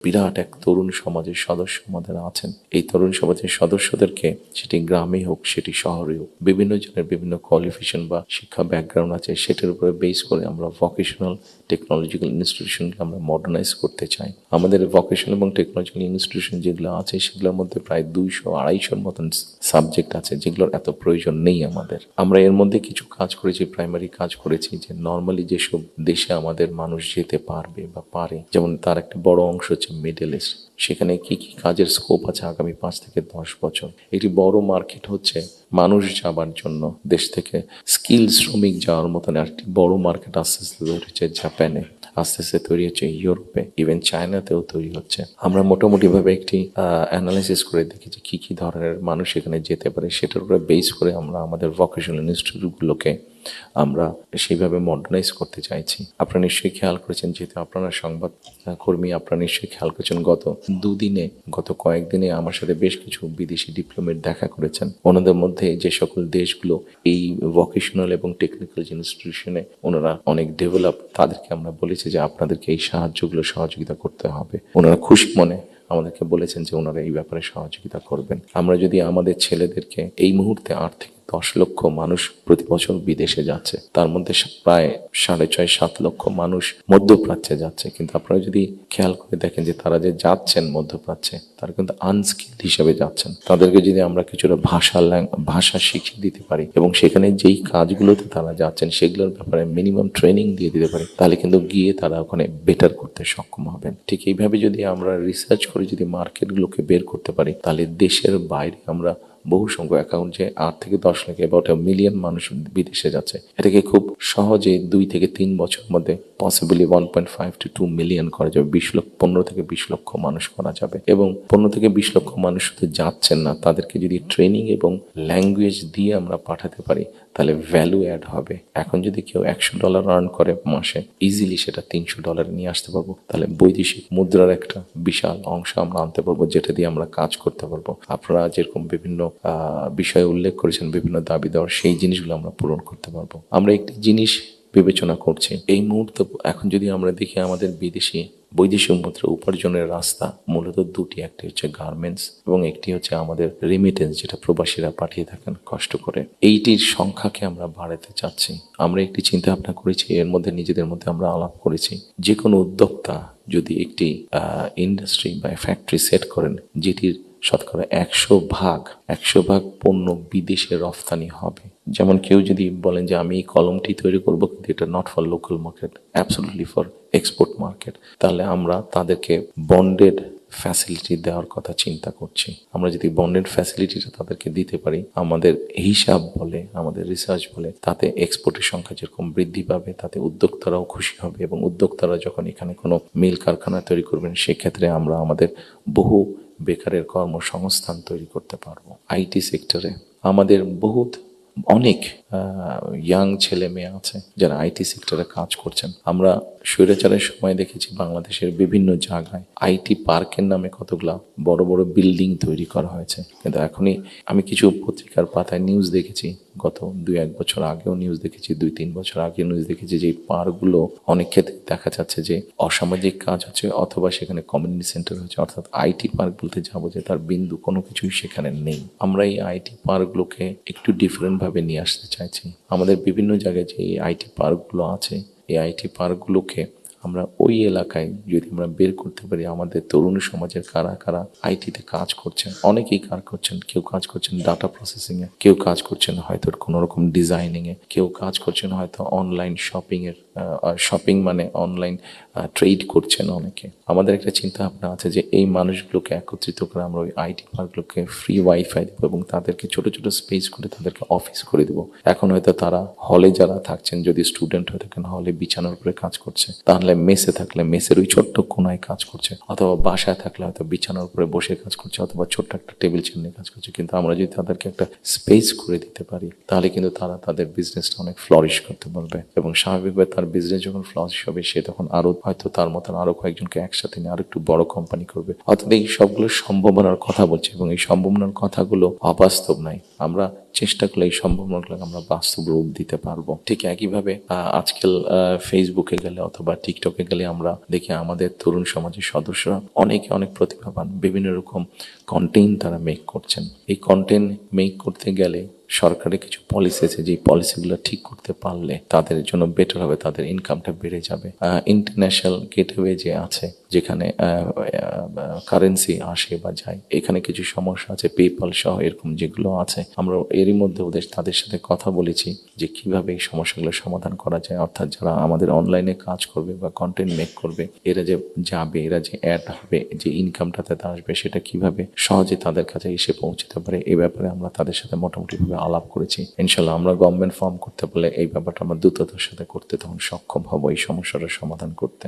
বিরাট এক তরুণ সমাজের সদস্য আমাদের আছেন। এই তরুণ সমাজের সদস্যদেরকে সেটি গ্রামে হোক সেটি শহরে হোক বিভিন্ন জনের বিভিন্ন কোয়ালিফিকেশন বা শিক্ষা ব্যাকগ্রাউন্ড আছে, সেটার উপরে বেস করে আমরা ভোকেশনাল টেকনোলজিক্যাল ইনস্টিটিউশনকে আমরা মডার্নাইজ করতে চাই। আমাদের ভোকেশনাল এবং টেকনোলজিক্যাল ইনস্টিটিউশন যেগুলো আছে সেগুলোর মধ্যে প্রায় 200-250 মতন সাবজেক্ট আছে যেগুলোর এত প্রয়োজন নেই আমাদের। আমরা এর মধ্যে কিছু কাজ করেছি, প্রাইমারি কাজ করেছি যে নর্মালি যেসব দেশে আমাদের মানুষ যেতে পারবে বা পারে, যেমন তার একটা বড় অংশ হচ্ছে মিডল ইস্ট, সেখানে কি কি কাজের স্কোপ আছে আগামী 5 থেকে 10 বছর। একটি বড় মার্কেট হচ্ছে মানুষ যাবার জন্য, দেশ থেকে স্কিল শ্রমিক যাওয়ার মতন একটি বড় মার্কেট আস্তে আস্তে তৈরি হচ্ছে জাপানে, আস্তে আস্তে তৈরি হচ্ছে ইউরোপে, ইভেন চায়নাতেও তৈরি হচ্ছে। আমরা মোটামুটিভাবে একটি অ্যানালাইসিস করে দেখি যে কী কী ধরনের মানুষ এখানে যেতে পারে, সেটার উপরে বেস করে আমরা আমাদের ভোকেশনাল ইনস্টিটিউটগুলোকে আমরা সেইভাবে মডার্নাইজ করতে চাইছি। আপনারা নিশ্চয়ই খেয়াল করেছেন, যেহেতু আপনারা সংবাদ কর্মী, আপনারা নিশ্চয়ই খেয়াল করেছেন গত কয়েকদিনে আমার সাথে বেশ কিছু বিদেশি ডিপ্লোমেট দেখা করেছেন। ওনাদের মধ্যে যে সকল দেশগুলো এই ভোকেশনাল এবং টেকনিক্যাল ইনস্টিটিউশনে ওনারা অনেক ডেভেলপ, তাদেরকে আমরা বলেছি যে আপনাদেরকে এই সহযোগিতা করতে হবে। ওনারা খুশি মনে আমাদেরকে বলেছেন যে ওনারা এই ব্যাপারে সহযোগিতা করবেন। আমরা যদি আমাদের ছেলেদেরকে, এই মুহূর্তে 8 থেকে 10 লক্ষ মানুষ প্রতি বছর বিদেশে যাচ্ছে, তার মধ্যে প্রায় 6.5-7 লক্ষ মানুষ মধ্যপ্রাচ্যে যাচ্ছে, কিন্তু আপনারা যদি খেয়াল করে দেখেন যে তারা যে যাচ্ছেন মধ্যপ্রাচ্যে, তারা কিন্তু আনস্কিল্ড হিসেবে যাচ্ছেন। তাদেরকে যদি আমরা কিছুটা ভাষা শিখিয়ে দিতে পারি এবং সেখানে যেই কাজগুলোতে তারা যাচ্ছেন সেগুলোর ব্যাপারে মিনিমাম ট্রেনিং দিয়ে দিতে পারি, তাহলে কিন্তু গিয়ে তারা ওখানে বেটার করতে সক্ষম হবেন। ঠিক এইভাবে যদি আমরা রিসার্চ করে যদি মার্কেটগুলোকে বের করতে পারি, তাহলে দেশের বাইরে আমরা বহু সংখ্যক অ্যাকাউন্ট যে 8 থেকে 10 লাখ, অ্যাবাউট 1 মিলিয়ন মানুষ বিদেশে যাচ্ছে, এটাকে খুব সহজে 2 থেকে 3 বছরের মধ্যে পসিবলি 1.5 to 2 মিলিয়ন করা যাবে। 15 থেকে 20 লক্ষ মানুষ করা যাবে। এবং 15 থেকে 20 লক্ষ মানুষ শুধু যাচ্ছেন না, তাদেরকে যদি ট্রেনিং এবং ল্যাঙ্গুয়েজ দিয়ে আমরা পাঠাতে পারি, তাহলে ভ্যালু অ্যাড হবে। এখন যদি কেউ $100 আর্ন করে মাসে, ইজিলি সেটা $300 নিয়ে আসতে পারবো, তাহলে বৈদেশিক মুদ্রার একটা বিশাল অংশ আমরা আনতে পারবো, যেটা দিয়ে আমরা কাজ করতে পারবো। আপনারা যেরকম বিভিন্ন বিষয়ে উল্লেখ করেছেন, বিভিন্ন দাবি দেওয়ার, সেই জিনিসগুলো আমরা পূরণ করতে পারবো। আমরা একটি জিনিস বিবেচনা করছি এই মুহূর্তে, এখন যদি আমরা দেখি আমাদের বৈদেশিক মুদ্রা উপার্জনের রাস্তা মূলত দুটি, একটি হচ্ছে গার্মেন্টস এবং একটি হচ্ছে আমাদের রেমিটেন্স, যেটা প্রবাসীরা পাঠিয়ে থাকেন কষ্ট করে। এইটির সংখ্যাকে আমরা বাড়াতে চাচ্ছি। আমরা একটি চিন্তা ভাবনা করেছি, এর মধ্যে নিজেদের মধ্যে আমরা আলাপ করেছি, যে কোনো উদ্যোক্তা যদি একটি ইন্ডাস্ট্রি বা ফ্যাক্টরি সেট করেন, যেটির শতকরা 100 ভাগ পণ্য বিদেশে রফতানি হবে। যেমন কেউ যদি বলেন যে আমি এই কলমটি তৈরি করবো, কিন্তু এটা not for local market, absolutely for export market, তাহলে আমরা তাদেরকে বন্ডেড ফ্যাসিলিটি দেওয়ার কথা চিন্তা করছি। আমরা যদি বন্ডেড ফ্যাসিলিটিটা তাদেরকে দিতে পারি, আমাদের হিসাব বলে, আমাদের রিসার্চ বলে, তাতে এক্সপোর্টের সংখ্যা যেরকম বৃদ্ধি পাবে, তাতে উদ্যোক্তারাও খুশি হবে। এবং উদ্যোক্তারা যখন এখানে কোনো মিল কারখানা তৈরি করবেন, সেক্ষেত্রে আমরা আমাদের বহু বেকারের কর্মসংস্থান তৈরি করতে পারবো। আইটি সেক্টরে আমাদের অনেক ইয়াং ছেলে মেয়ে আছে যারা আইটি সেক্টরে কাজ করছেন। আমরা স্বৈরাচারের সময় দেখেছি বাংলাদেশের বিভিন্ন জায়গায় আইটি পার্কের নামে কতগুলা বড় বড় বিল্ডিং তৈরি করা হয়েছে, কিন্তু এখনই আমি কিছু পত্রিকার পাতায় নিউজ দেখেছি, গত 2-1 বছর আগেও নিউজ দেখেছি, 2-3 বছর আগে নিউজ দেখেছি, যে এই পার্কগুলো অনেক ক্ষেত্রে দেখা যাচ্ছে যে অসামাজিক কাজ হচ্ছে, অথবা সেখানে কমিউনিটি সেন্টার হচ্ছে। অর্থাৎ আইটি পার্ক বলতে যাবো যে তার বিন্দু কোনো কিছুই সেখানে নেই। আমরা এই আইটি পার্কগুলোকে একটু ডিফারেন্টভাবে নিয়ে আসতে চাইছি। আমাদের বিভিন্ন জায়গায় যে এই আইটি পার্কগুলো আছে, এই আইটি পার্কগুলোকে আমরা ওই এলাকায় যদি আমরা বের করতে পারি, আমাদের তরুণ সমাজের কারা কারা আইটিতে কাজ করছেন, অনেকেই কাজ করছেন। কেউ কাজ করছেন ডাটা প্রসেসিংয়ে, কেউ কাজ করছেন হয়তো কোনো রকম ডিজাইনিংয়ে, কেউ কাজ করছেন হয়তো অনলাইন শপিং মানে অনলাইন ট্রেড করছেন অনেকে। আমাদের একটা চিন্তা ভাবনা আছে যে এই মানুষগুলোকে একত্রিত করে আমরা ওই আইটি পার্কগুলোকে ফ্রি ওয়াইফাই দেবো এবং তাদেরকে ছোট ছোট স্পেস করে তাদেরকে অফিস করে দেবো। এখন হয়তো তারা হলে যারা থাকছেন, যদি স্টুডেন্ট হয়ে থাকেন হলে বিছানার উপরে কাজ করছে, তাহলে মেসে থাকলে মেসের ওই ছোট্ট কোনায় কাজ করছে, অথবা বাসায় থাকলে হয়তো বিছানার উপরে বসে কাজ করছে, অথবা ছোট্ট একটা টেবিল চেয়ার নিয়ে কাজ করছে। কিন্তু আমরা যদি তাদেরকে একটা স্পেস করে দিতে পারি, তাহলে কিন্তু তারা তাদের বিজনেসটা অনেক ফ্লরিশ করতে পারবে। এবং স্বাভাবিকভাবে তার বিজনেস যখন ফ্লরিশ হবে, সে তখন আরো হয়তো তার মতন আরো কয়েকজনকে একসাথে নিয়ে আরো একটু বড় কোম্পানি করবে। অর্থাৎ এই সবগুলো সম্ভাবনার কথা বলছে, এবং এই সম্ভাবনার কথাগুলো অবাস্তব নাই। আমরা চেষ্টা করলে এই সম্ভাবনাগুলোকে আমরা বাস্তব রূপ দিতে পারবো। ঠিক একইভাবে আজকাল ফেসবুকে গেলে অথবা টিকটকে গেলে আমরা দেখি আমাদের তরুণ সমাজের সদস্যরা অনেক প্রতিভাবান, বিভিন্ন রকম কন্টেন্ট তারা মেক করছেন। এই কন্টেন্ট মেক করতে গেলে সরকারের কিছু পলিসি আছে, যে পলিসিগুলো ঠিক করতে পারলে তাদের জন্য বেটার হবে, তাদের ইনকামটা বেড়ে যাবে। ইন্টারন্যাশনাল গেটওয়ে যে আছে, যেখানে কারেন্সি আসে বা যায়, এখানে কিছু সমস্যা আছে, পেপাল সহ এরকম যেগুলো আছে, আমরা এরই মধ্যে তাদের সাথে কথা বলেছি যে কিভাবে এই সমস্যাগুলো সমাধান করা যায়। অর্থাৎ যারা আমাদের অনলাইনে কাজ করবে বা কন্টেন্ট মেক করবে, এরা যে যাবে, এরা যে অ্যাড হবে, যে ইনকামটা তাতে আসবে, সেটা কিভাবে সহজে তাদের কাছে এসে পৌঁছতে পারে, এই ব্যাপারে আমরা তাদের সাথে মোটামুটিভাবে আলাপ করেছি। ইনশাল্লাহ আমরা গভর্নমেন্ট ফর্ম করতে পারলে এই ব্যাপারটা আমরা দ্রুততার সাথে করতে তখন সক্ষম হব এই সমস্যাটার সমাধান করতে।